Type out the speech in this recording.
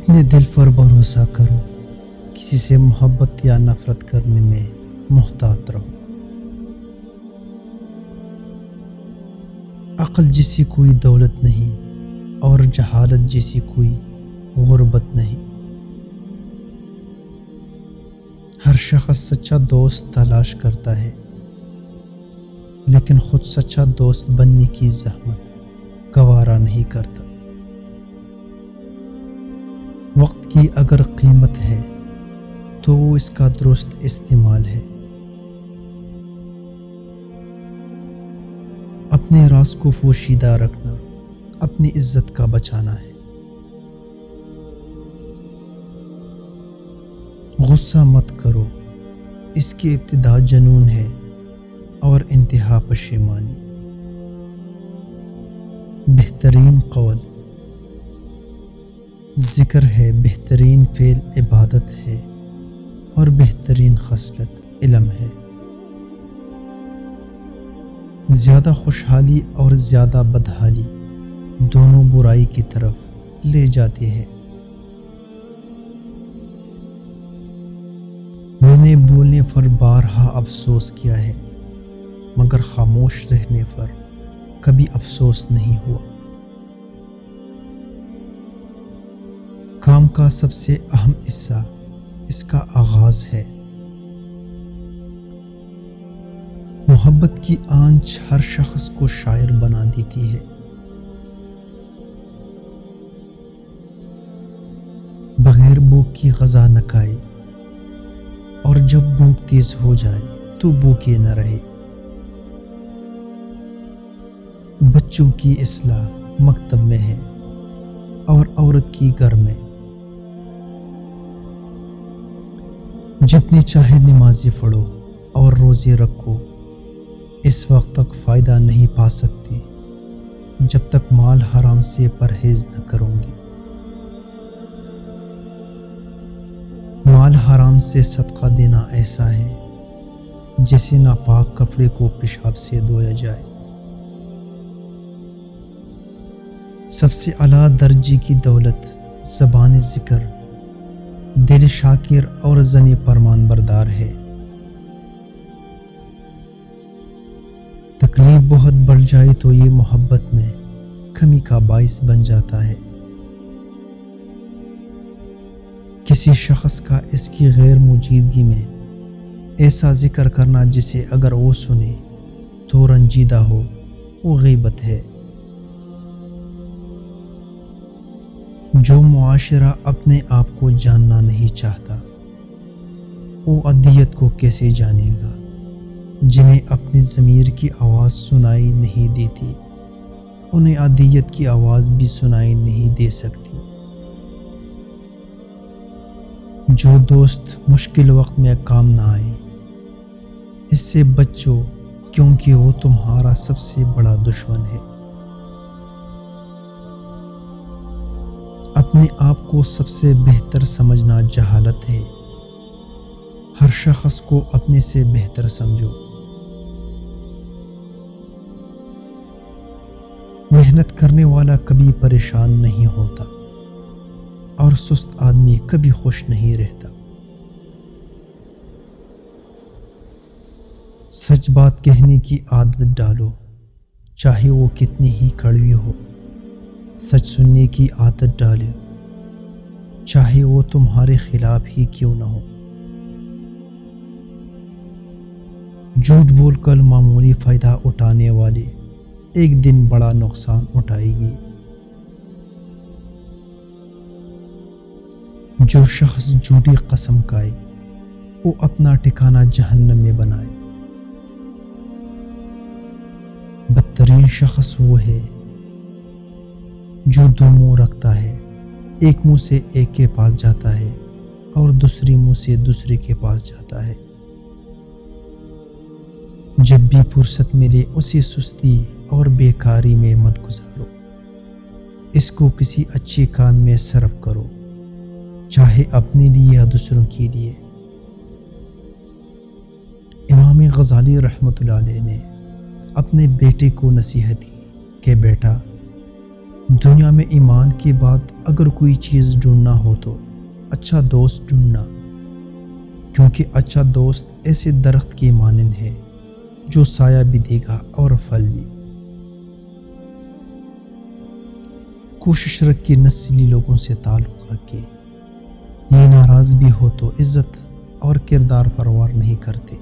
اپنے دل پر بھروسہ کرو، کسی سے محبت یا نفرت کرنے میں محتاط رہو۔ عقل جیسی کوئی دولت نہیں اور جہالت جیسی کوئی غربت نہیں۔ ہر شخص سچا دوست تلاش کرتا ہے، لیکن خود سچا دوست بننے کی زحمت گوارا نہیں کرتا۔ وقت کی اگر قیمت ہے تو وہ اس کا درست استعمال ہے۔ اپنے راز کو پوشیدہ رکھنا اپنی عزت کا بچانا ہے۔ غصہ مت کرو، اس کی ابتدا جنون ہے اور انتہا پشیمانی۔ بہترین قول ذکر ہے، بہترین فعل عبادت ہے اور بہترین خصلت علم ہے۔ زیادہ خوشحالی اور زیادہ بدحالی دونوں برائی کی طرف لے جاتی ہے۔ میں نے بولنے پر بارہا افسوس کیا ہے، مگر خاموش رہنے پر کبھی افسوس نہیں ہوا۔ کام کا سب سے اہم حصہ اس کا آغاز ہے۔ محبت کی آنچ ہر شخص کو شاعر بنا دیتی ہے۔ بغیر بھوک کی غذا نہ کھائے، اور جب بھوک تیز ہو جائے تو بھوکے نہ رہے۔ بچوں کی اصلاح مکتب میں ہے اور عورت کی گھر میں۔ جتنی چاہے نمازی پڑھو اور روزے رکھو، اس وقت تک فائدہ نہیں پا سکتی جب تک مال حرام سے پرہیز نہ کروں گی۔ مال حرام سے صدقہ دینا ایسا ہے جیسے ناپاک کپڑے کو پیشاب سے دھویا جائے۔ سب سے اعلیٰ درجے کی دولت زبان ذکر، دل شاکر اور زن فرمان بردار ہے۔ تکلیف بہت بڑھ جائے تو یہ محبت میں کمی کا باعث بن جاتا ہے۔ کسی شخص کا اس کی غیر موجودگی میں ایسا ذکر کرنا جسے اگر وہ سنے تو رنجیدہ ہو، وہ غیبت ہے۔ جو معاشرہ اپنے آپ کو جاننا نہیں چاہتا، وہ اذیت کو کیسے جانے گا؟ جنہیں اپنی ضمیر کی آواز سنائی نہیں دیتی، انہیں اذیت کی آواز بھی سنائی نہیں دے سکتی۔ جو دوست مشکل وقت میں کام نہ آئے، اس سے بچو، کیونکہ وہ تمہارا سب سے بڑا دشمن ہے۔ اپنے آپ کو سب سے بہتر سمجھنا جہالت ہے۔ ہر شخص کو اپنے سے بہتر سمجھو۔ محنت کرنے والا کبھی پریشان نہیں ہوتا، اور سست آدمی کبھی خوش نہیں رہتا۔ سچ بات کہنے کی عادت ڈالو، چاہے وہ کتنی ہی کڑوی ہو۔ سچ سننے کی عادت ڈالو، چاہے وہ تمہارے خلاف ہی کیوں نہ ہو۔ جھوٹ بول کر معمولی فائدہ اٹھانے والے ایک دن بڑا نقصان اٹھائے گی۔ جو شخص جھوٹی قسم کھائے، وہ اپنا ٹھکانہ جہنم میں بنائے۔ بدترین شخص وہ ہے جو دو منہ رکھتا ہے، ایک منہ سے ایک کے پاس جاتا ہے اور دوسری منہ سے دوسرے کے پاس جاتا ہے۔ جب بھی فرصت ملے اسے سستی اور بیکاری میں مت گزارو، اس کو کسی اچھے کام میں صرف کرو، چاہے اپنے لیے یا دوسروں کے لیے۔ امام غزالی رحمۃ اللہ علیہ نے اپنے بیٹے کو نصیحت کی کہ بیٹا، دنیا میں ایمان کے بعد اگر کوئی چیز ڈھونڈنا ہو تو اچھا دوست ڈھونڈنا، کیونکہ اچھا دوست ایسے درخت کے مانند ہے جو سایہ بھی دے گا اور پھل بھی۔ کوشش رکھ کے نسلی لوگوں سے تعلق رکھے، یہ ناراض بھی ہو تو عزت اور کردار پرور نہیں کرتے۔